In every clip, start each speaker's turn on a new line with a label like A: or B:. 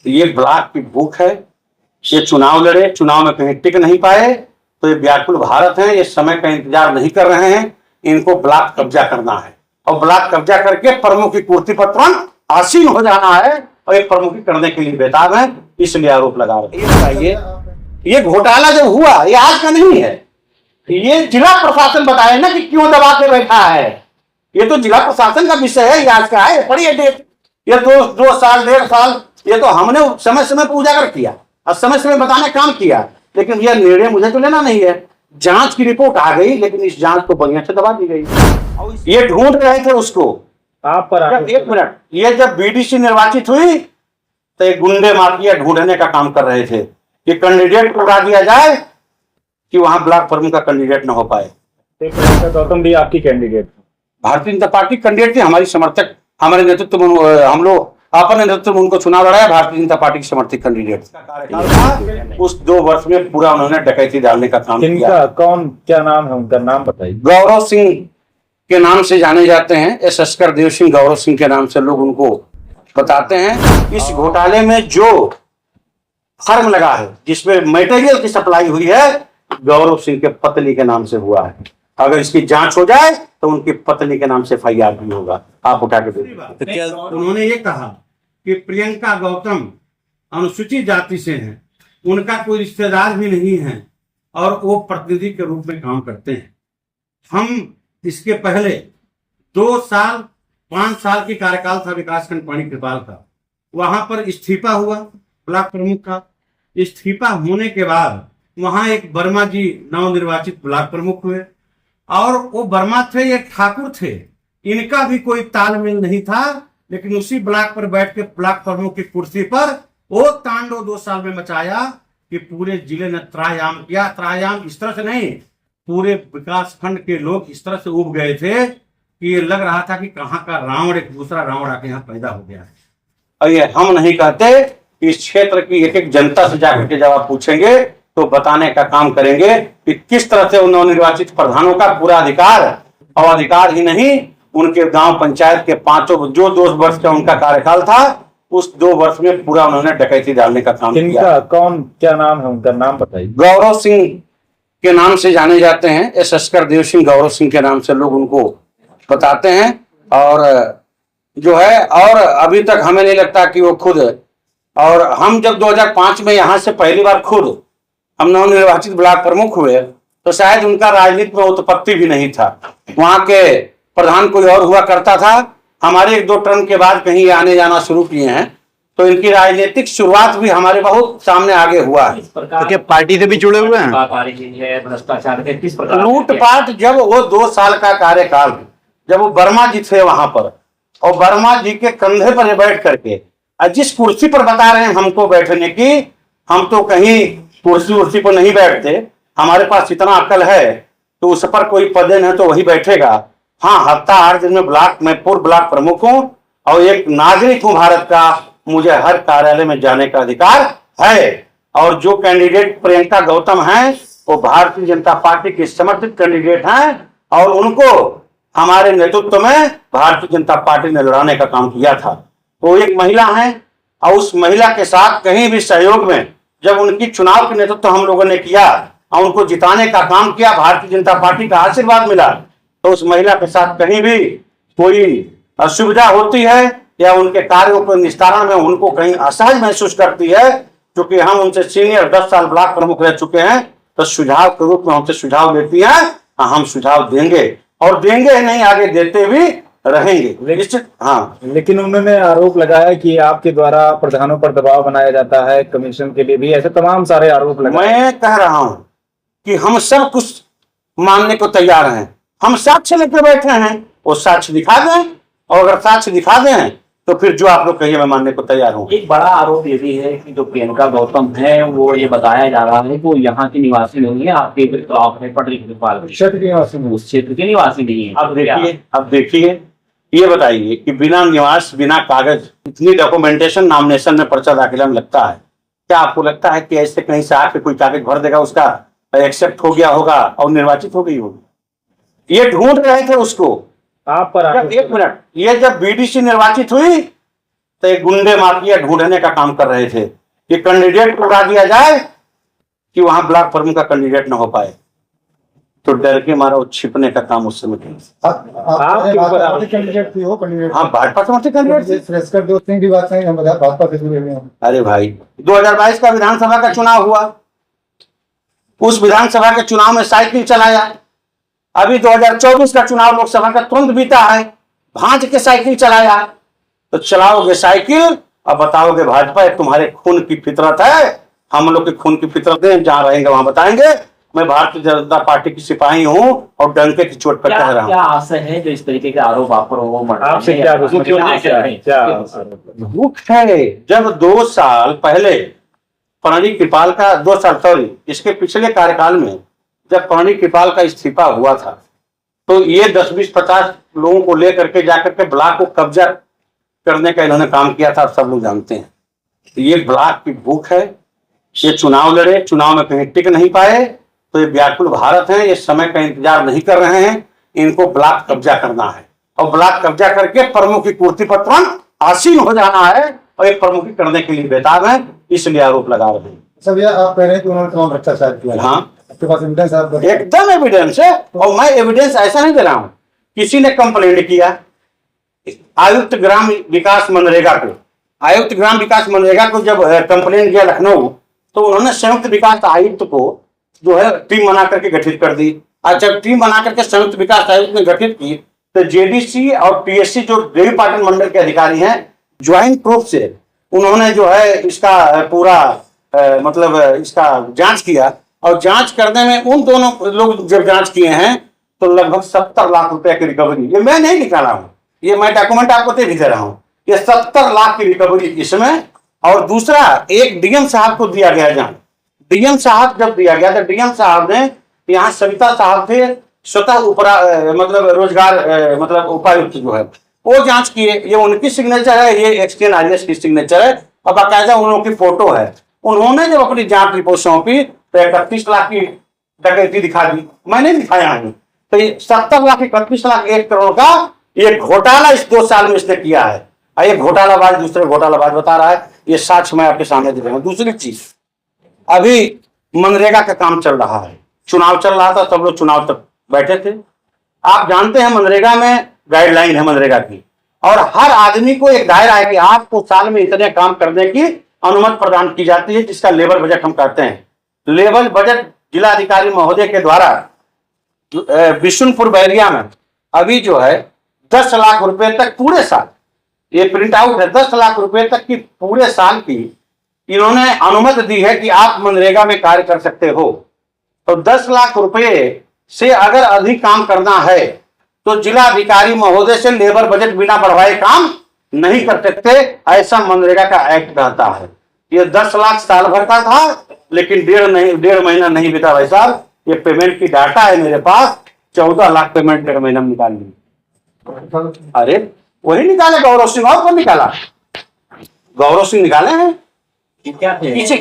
A: ये ब्लॉक की भूख है। ये चुनाव लड़े, चुनाव में कहीं टिक नहीं पाए, तो ये व्याकुल भारत है, ये समय का इंतजार नहीं कर रहे हैं। इनको ब्लॉक कब्जा करना है और ब्लॉक कब्जा करके प्रमुख की कुर्सी पर तुरंत आसीन हो जाना है और एक प्रमुखी करने के लिए बेताब है, इसलिए आरोप लगा रहे हैं। बताइए, ये घोटाला जब हुआ, ये आज का नहीं है, ये जिला प्रशासन बताए ना कि क्यों दबा के बैठा है। ये तो जिला प्रशासन का विषय है, ये आज का है। पढ़िए डेट, ये दो साल 1.5 साल ये तो हमने समय समय पर उजागर किया और समय समय बताने काम किया, लेकिन यह निर्णय मुझे तो लेना नहीं है। जांच की रिपोर्ट आ गई, लेकिन इस जांच को बढ़िया से दबा दी गई। ये ढूंढ रहे थे उसको।
B: आप पर
A: एक मिनट, ये जब बीडीसी निर्वाचित हुई तो एक गुंडे माफिया ढूंढने का काम कर रहे थे कि कैंडिडेट को उड़ा दिया जाए कि वहां ब्लॉक प्रमुख का कैंडिडेट न हो पाए।
B: प्रियंका गौतम भी आपकी candidate,
A: Bharatiya Janata party candidate थी, हमारी समर्थक, हमारे नेतृत्व में हम लोग अपने नेतृत्व में उनको चुनाव लड़ाया। भारतीय जनता पार्टी के समर्थित कैंडिडेट उस 2 वर्ष में पूरा उन्होंने डकैती डालने का काम किया।
B: कौन, क्या नाम है उनका, नाम बताइए।
A: गौरव सिंह के नाम से जाने जाते हैं, एस अस्कर देव सिंह, गौरव सिंह के नाम से लोग उनको बताते हैं। इस घोटाले में जो फर्म लगा है, जिसमें मटेरियल की सप्लाई हुई है, गौरव सिंह के पत्नी के नाम से हुआ है। अगर इसकी जांच हो जाए तो उनकी पत्नी के नाम से FIR भी होगा। आप उठा के देखिए। तो क्या उन्होंने ये कहा कि प्रियंका गौतम अनुसूचित जाति से हैं, उनका कोई रिश्तेदार भी नहीं है और वो प्रतिनिधि के रूप में काम करते हैं। हम इसके पहले 2 साल 5 साल की कार्यकाल था विकासखंड पानी कृपाल का, वहां पर इस्तीफा हुआ ब्लॉक प्रमुख का। इस्तीफा होने के बाद वहां एक वर्मा जी नवनिर्वाचित ब्लॉक प्रमुख हुए और वो वर्मा थे, ये ठाकुर थे, इनका भी कोई तालमेल नहीं था। लेकिन उसी ब्लॉक पर बैठ के ब्लॉक प्रमुख की कुर्सी पर वो तांडव 2 साल में मचाया कि पूरे जिले ने त्रायाम किया। त्रायाम इस तरह से नहीं, पूरे विकास खंड के लोग इस तरह से उब गए थे कि ये लग रहा था कि कहाँ का रावण एक दूसरा रावण आके यहाँ पैदा हो गया है। और ये हम नहीं कहते, इस क्षेत्र की एक एक जनता से जाकर के जब आप पूछेंगे तो बताने का काम करेंगे कि किस तरह से उन नवनिर्वाचित प्रधानों का पूरा अधिकार, और अधिकार ही नहीं, उनके गांव पंचायत के 5 जो 2 वर्ष का उनका कार्यकाल था, उस 2 वर्ष में पूरा उन्होंने डकैती डालने का काम किया।
B: कौन, क्या नाम है उनका, नाम बताइए।
A: गौरव सिंह के नाम से जाने जाते हैं, एस अस्कर देव सिंह, गौरव सिंह के नाम से लोग उनको बताते हैं। और जो है, और अभी तक हमें नहीं लगता कि वो खुद, और हम जब 2005 में यहाँ से पहली बार खुद हम नवनिर्वाचित ब्लॉक प्रमुख हुए तो शायद उनका राजनीति में उत्पत्ति भी नहीं था। वहां के प्रधान कोई और हुआ करता था। हमारे 1-2 टर्म के बाद कहीं आने जाना शुरू किए हैं, तो इनकी राजनीतिक शुरुआत भी हमारे बहुत सामने आगे हुआ है।
C: तो क्या पार्टी से भी जुड़े हुए हैं?
B: भ्रष्टाचार के किस प्रकार
A: लूटपाट, जब वो 2 साल का कार्यकाल, जब वो वर्मा जी थे वहां पर, और वर्मा जी के कंधे पर बैठ करके जिस कुर्सी पर बता रहे हैं हमको बैठने की, हम तो कहीं कुर्सी पर नहीं बैठते। हमारे पास इतना अकल है तो उस पर कोई पदेन है तो वही बैठेगा। हाँ, हफ्ता 8 दिन में ब्लॉक में पूर्व ब्लॉक प्रमुख हूं और एक नागरिक हूं भारत का, मुझे हर कार्यालय में जाने का अधिकार है। और जो कैंडिडेट प्रियंका गौतम हैं, वो भारतीय जनता पार्टी के समर्थित कैंडिडेट हैं और उनको हमारे नेतृत्व में भारतीय जनता पार्टी ने लड़ाने का काम किया था। वो एक महिला है और उस महिला के साथ कहीं भी सहयोग में, जब उनकी चुनाव के नेतृत्व हम लोगों ने किया और उनको जिताने का काम किया, भारतीय जनता पार्टी का आशीर्वाद मिला, तो उस महिला के साथ कहीं भी कोई असुविधा होती है या उनके कार्यों को निस्तारण में उनको कहीं असहज महसूस करती है, क्योंकि हम उनसे सीनियर 10 साल ब्लॉक प्रमुख रह चुके हैं, तो सुझाव के रूप में हमसे सुझाव देती है। हम सुझाव देंगे और देंगे नहीं, आगे देते भी रहेंगे निश्चित। हाँ,
B: लेकिन उन्होंने आरोप लगाया कि आपके द्वारा प्रधानों पर दबाव बनाया जाता है, कमीशन के लिए भी, ऐसे तमाम सारे आरोप लगाए।
A: मैं कह रहा हूं कि हम सब कुछ मानने को तैयार हैं। हम साक्ष्य लेकर बैठे हैं, वो साक्ष्य दिखा दें, और अगर साक्ष्य दिखा दें तो फिर जो आप लोग कहिए मैं मानने को तैयार हूँ।
C: एक बड़ा आरोप ये भी है कि जो प्रियंका गौतम है, वो ये बताया जा रहा है कि वो यहाँ की निवासी नहीं है, आपके ब्लॉक में पटरी
B: क्षेत्र के निवासी,
C: उस क्षेत्र के निवासी नहीं है।
A: अब देखिए, ये बताइए कि बिना निवास, बिना कागज, इतनी डॉक्यूमेंटेशन नॉमिनेशन में पर्चा दाखिला में लगता है, क्या आपको लगता है कि ऐसे कहीं से आके कोई कागज भर देगा, उसका एक्सेप्ट हो गया होगा और निर्वाचित हो गई होगी? ये ढूंढ रहे थे उसको।
B: आप पर
A: एक मिनट, ये जब बीडीसी निर्वाचित हुई तो एक गुंडे माफिया ढूंढने का काम कर रहे थे कि कैंडिडेट को उड़ा दिया जाए कि वहां ब्लॉक प्रमुख का कैंडिडेट ना हो पाए, तो डर के मारा वो छिपने का काम उस समय किया।
B: कैंडिडेट थी वो कैंडिडेट?
A: हाँ, भाजपा समर्थित कैंडिडेट थे।
B: फ्रेशकर दोस्त की बात नहीं, हम भाजपा से जुड़े हुए हैं।
A: अरे भाई, 2022 का विधानसभा का चुनाव हुआ, उस विधानसभा के चुनाव में साइकिल चलाया। अभी 2024 का चुनाव लोकसभा का तुरंत बीता है, भांज के साइकिल चलाया। तो चलाओगे साइकिल और बताओगे भाजपा तुम्हारे खून की फितरत है। हम लोग के खून की फितरत है, जहां रहेंगे वहां बताएंगे। मैं भारतीय जनता पार्टी की सिपाही हूं और डंके की चोट पर कह रहा हूं।
C: क्या आशय है जो इस तरीके के आरोप आप पर वो
B: आपसे क्या
A: दुख है? जब 2 साल पहले प्रणीत कृपाल का 2 साल सॉरी इसके पिछले कार्यकाल में जब प्रणीत कृपाल का इस्तीफा हुआ था, तो ये 10, 20, 50 लोगों को लेकर के जाकर के ब्लॉक को कब्जा करने का इन्होंने काम किया था। सब लोग जानते हैं। ये ब्लॉक की भूख है। ये चुनाव लड़े, चुनाव में कहीं टिक नहीं पाए, तो ये व्याकुल भारत है। ये समय का इंतजार नहीं कर रहे हैं। इनको ब्लॉक कब्जा करना है और ब्लॉक कब्जा करके प्रमुख की कुर्सी पर तुरंत आसीन हो जाना है और एक प्रमुखी करने के लिए बेताब है, इसलिए आरोप लगा रहे हैं।
B: सब ये आप कह रहे हैं कि उन्होंने तमाम भ्रष्टाचार किया।
A: हाँ,
B: आपके पास एविडेंस? आप
A: एकदम एविडेंस है। और मैं एविडेंस ऐसा नहीं दे रहा हूं। किसी ने कंप्लेंट किया आयुक्त ग्राम विकास मनरेगा को, आयुक्त ग्राम विकास मनरेगा को जब कंप्लेंट किया लखनऊ, तो उन्होंने संयुक्त विकास आयुक्त को जो है टीम बना करके गठित कर दी। और जब टीम बना करके संयुक्त विकास आयुक्त ने गठित की, तो जेडीसी और टीएससी जो देवी पाटन मंडल के अधिकारी हैं, ज्वाइंट रूप से उन्होंने जो है इसका पूरा मतलब इसका जांच किया। और जांच करने में उन दोनों लोग जब जांच किए हैं, तो लगभग 70 लाख रुपए की रिकवरी, ये मैं नहीं निकाला हूं, ये मैं डॉक्यूमेंट आपको दे भी दे रहा हूं। ये 70 लाख की रिकवरी इसमें। और दूसरा, एक डीएम साहब को दिया गया जान। डीएम साहब जब दिया गया, तो डीएम साहब ने, यहाँ सविता साहब थे स्वतः मतलब रोजगार मतलब उपायुक्त जो है, वो जांच किए। ये उनकी सिग्नेचर है, ये एक्सकेन आरएस की सिग्नेचर है और बाकायदा उन लोगों की फोटो है। उन्होंने जब अपनी जांच रिपोर्ट सौंपी, तो 31 लाख की डकैती दिखा दी। मैंने दिखाया हूं। तो ये 70 लाख 31 लाख 1 करोड़ का ये घोटाला इस 2 साल में इसने किया है। और ये घोटालाबाज दूसरे घोटालाबाज बता रहा है। ये साक्ष्य मैं आपके सामने दे रहा हूं। दूसरी चीज, अभी मनरेगा का काम चल रहा है, चुनाव चल रहा था, सब लोग चुनाव तक बैठे थे। आप जानते हैं मनरेगा में गाइडलाइन है मनरेगा की, और हर आदमी को एक दायरा है कि आपको साल में इतने काम करने की अनुमति प्रदान की जाती है, जिसका लेबर बजट हम कहते हैं। लेबर बजट जिला अधिकारी महोदय के द्वारा बिशुनपुर बैरिया में अभी जो है 10 लाख रुपए तक पूरे साल, ये प्रिंट आउट है, 10 लाख रुपए तक की पूरे साल की इन्होंने अनुमति दी है कि आप मनरेगा में कार्य कर सकते हो। तो 10 लाख रुपए से अगर अधिक काम करना है, तो जिला अधिकारी महोदय से लेबर बजट बिना बढ़वाए काम नहीं कर सकते, ऐसा मनरेगा का एक्ट कहता है। ये 10 लाख साल भर का था, लेकिन 1.5 महीना नहीं बीता भाई साहब। ये पेमेंट की डाटा है मेरे पास, 14 लाख पेमेंट 1.5 महीना में निकाल ली। अरे वही निकाले, गौरव सिंह, और कौन निकाला? गौरव सिंह निकाले हैं पीछे।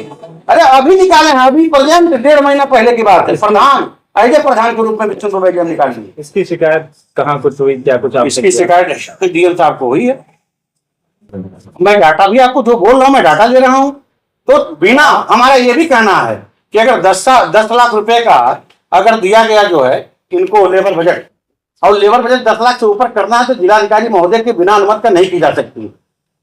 A: अरे अभी निकाले हैं, अभी प्रेजेंट 1.5 महीना पहले की बात है। प्रधान, ऐसे प्रधान के रूप में बिशुनपुर बैरिया निकाल ली।
B: इसकी शिकायत कहाँ कुछ हुई, क्या कुछ?
A: इसकी शिकायत डीएम साहब को हुई है। मैं डाटा भी आपको जो बोल रहा हूं, मैं डाटा दे रहा हूं। तो बिना, हमारा ये भी कहना है कि अगर 10 लाख रुपए का अगर दिया गया जो है इनको लेबर बजट, और लेबर बजट 10 लाख से ऊपर करना है, तो जिलाधिकारी महोदय के बिना अनुमति का नहीं की जा सकती।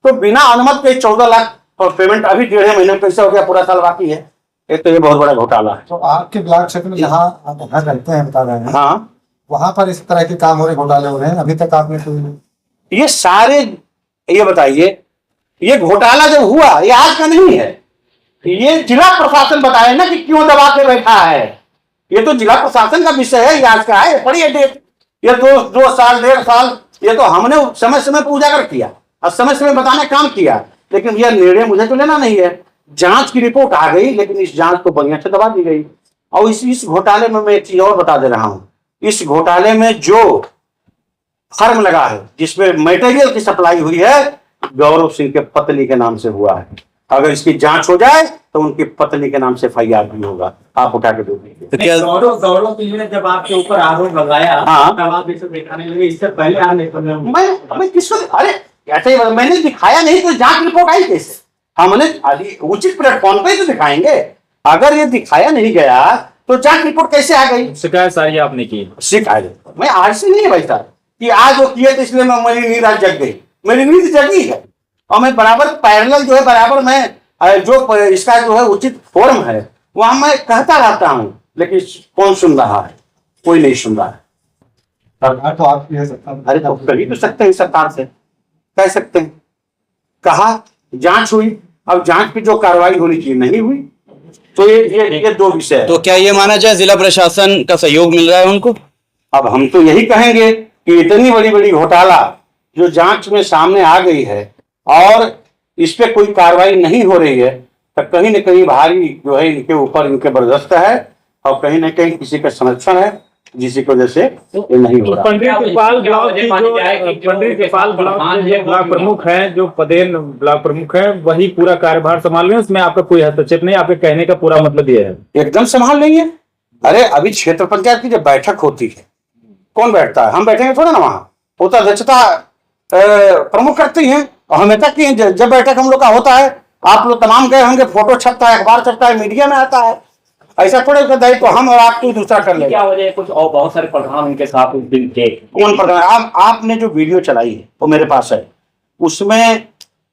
A: तो बिना अनुमति के 14 लाख और पेमेंट अभी 1.5 महीने में कैसे हो गया? पूरा साल बाकी है। एक तो ये बहुत बड़ा घोटाला है।
B: तो आपके ब्लॉक क्षेत्र में जहाँ आप घर रहते हैं, बता रहे हैं,
A: हाँ,
B: वहां पर इस तरह के काम हो रहे, घोटाले हो रहे हैं, अभी तक आपने कोई?
A: ये सारे, ये बताइए, ये घोटाला जब हुआ, ये आज का नहीं है। ये जिला प्रशासन बताए ना कि क्यों दबा के बैठा है। ये तो जिला प्रशासन का विषय है, ये आज का है। पढ़िए डेट, ये 2 साल 1.5 साल, ये तो हमने समय समय पर उजागर किया और समय समय बताने काम किया, लेकिन यह निर्णय मुझे तो लेना नहीं है। जांच की रिपोर्ट आ गई, लेकिन इस जांच को बढ़िया से दबा दी गई। और इस घोटाले में मैं एक चीज और बता दे रहा हूं। इस घोटाले में जो फर्म लगा है, जिसमें मटेरियल की सप्लाई हुई है, गौरव सिंह के पत्नी के नाम से हुआ है। अगर इसकी जांच हो जाए तो उनकी पत्नी के नाम से FIR भी होगा। आप उठा के दे दीजिए।
C: तो क्या गौरव सिंह ने जब आपके ऊपर आरोप लगाया,
A: हाँ,
C: तब आप इसे दिखाने लगे, इससे पहले आने
A: मैं किसको, अरे ऐसे ही मैंने दिखाया नहीं तो जांच रिपोर्ट आई कैसे? हमने उचित प्लेटफॉर्म पे तो दिखाएंगे। अगर ये दिखाया नहीं गया तो जांच रिपोर्ट कैसे आ गई?
B: शिकायत सारी आपने की?
A: शिकायत मैं आज से नहीं है भाई साहब कि आज वो किए तो इसलिए मेरी नींद आज जग गई। मेरी नींद जगी है और मैं बराबर पैरेलल जो है बराबर मैं जो इसका जो है उचित फोरम है वहां मैं कहता रहता हूं, लेकिन कौन सुन रहा है? कोई नहीं सुन रहा है।
D: सरकार तो आपकी है, सत्ता
A: अरे तो कही तो सकते हैं सरकार से, कह सकते हैं। कहा जांच हुई, अब जांच की जो कार्रवाई होनी चाहिए नहीं हुई, तो ये दो विषय है।
E: तो क्या ये माना जाए जिला प्रशासन का सहयोग मिल रहा है उनको?
A: अब हम तो यही कहेंगे कि इतनी बड़ी बड़ी घोटाला जो जांच में सामने आ गई है और इस पे कोई कार्रवाई नहीं हो रही है, तो कहीं न कहीं भारी जो है इनके ऊपर इनके बर्दाश्त है और कहीं न कहीं किसी का संरक्षण है, जिसकी वजह से ये नहीं हो रहा।
B: पंडित कृपाल ब्लॉक की जो पंडित कृपाल ब्लॉक के जो ब्लॉक प्रमुख हैं, जो पदेन ब्लॉक प्रमुख हैं, वही पूरा कार्यभार संभाल रहे हैं। उसमें आपका कोई हस्तक्षेप नहीं। आपके कहने का पूरा मतलब ये है?
A: एकदम संभाल लेंगे। अरे अभी क्षेत्र पंचायत की जब बैठक होती है, कौन बैठता है? हम बैठेंगे थोड़ा ना, वहां वो तो अध्यक्षता प्रमुख करती हैं और हमेशा की हैं। जब बैठक हम लोग का होता है, आप लोग तमाम गए होंगे, फोटो छपता है, अखबार छपता है, मीडिया में आता है। ऐसा थोड़े उसका दायित्व हम और आप कोई दूसरा कर लेंगे।
C: क्या वजह है? कुछ और बहुत सारे प्रधान उनके साथ उस दिन थे।
A: कौन प्रधान? आपने जो वीडियो चलाई है वो मेरे पास है, उसमें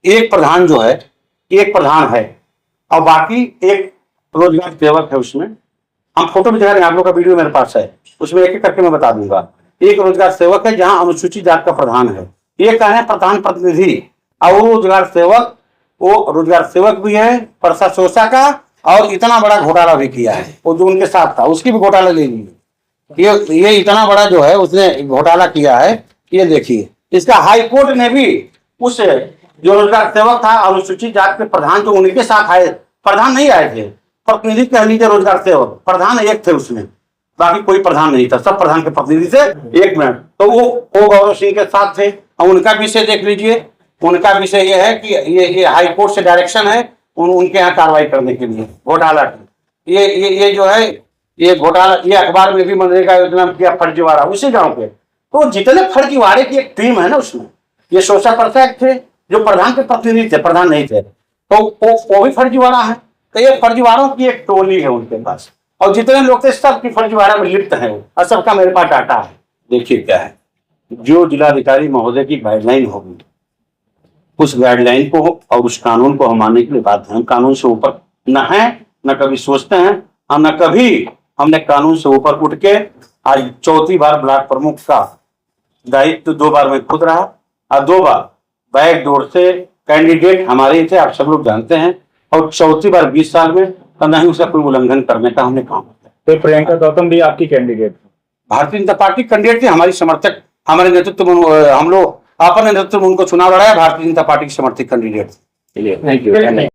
A: एक प्रधान जो है, एक प्रधान है और बाकी एक रोजगार सेवक है। उसमें हम फोटो भी दिखा रहे हैं, आप लोग का वीडियो मेरे पास है, उसमें एक एक करके मैं बता दूंगा। एक रोजगार सेवक है जहां अनुसूचित जात का प्रधान है, एक कह रहे हैं प्रधान प्रतिनिधि, और वो रोजगार सेवक, वो रोजगार सेवक भी है परसा सोसा का, और इतना बड़ा घोटाला भी किया है। वो जो उनके साथ था उसकी भी घोटाला ले लीजिए। ये इतना बड़ा जो है उसने घोटाला किया है, ये देखिए। इसका हाई कोर्ट ने भी उस जो रोजगार सेवक था अनुसूचित जात के प्रधान जो उनके साथ आए, प्रधान नहीं आए थे, प्रतिनिधि कह लीजिए, रोजगार सेवक, प्रधान एक थे उसमें, बाकी कोई प्रधान नहीं था, सब प्रधान के प्रतिनिधि थे। एक मिनट, तो वो गौरव सिंह के साथ थे और उनका विषय देख लीजिए। उनका विषय ये है कि ये हाई कोर्ट से डायरेक्शन है उनके यहाँ कार्रवाई करने के लिए घोटाला की। ये जो है ये घोटाला, ये अखबार में भी मनरेगा योजना में किया फर्जीवाड़ा उसी गांव पे। तो जितने फर्जीवाड़े की एक टीम है ना उसमें, ये सोशा परसाक थे जो प्रधान के प्रतिनिधि थे, प्रधान नहीं थे, तो वो भी फर्जीवाड़ा है। तो ये फर्जीवाड़ों की एक टोली है उनके पास, और जितने लोग थे सब की फर्जीवाड़ा में लिप्त है और सबका मेरे पास डाटा है। देखिए क्या है, जो जिलाधिकारी महोदय की गाइडलाइन होगी उस गाइडलाइन को और उस कानून को हम मानने के लिए बाध्य हैं। हम कानून से ऊपर न है, न कभी सोचते हैं और न कभी हमने कानून से ऊपर उठ के, आज चौथी बार ब्लॉक प्रमुख का दायित्व 2 बार मैं खुद रहा और 2 बार बैक डोर से कैंडिडेट हमारे ही थे, आप सब लोग जानते हैं, और चौथी बार 20 साल में तो नहीं उसका कोई उल्लंघन करने का हमने काम किया।
B: तो प्रियंका गौतम भी आपकी candidate?
A: Bharatiya Janata party candidate थी, हमारी समर्थक, हमारे नेतृत्व में हम लोग अपने नेतृत्व में उनको चुनाव लड़ाया, भारतीय जनता पार्टी की समर्थित कैंडिडेट।
C: Thank you.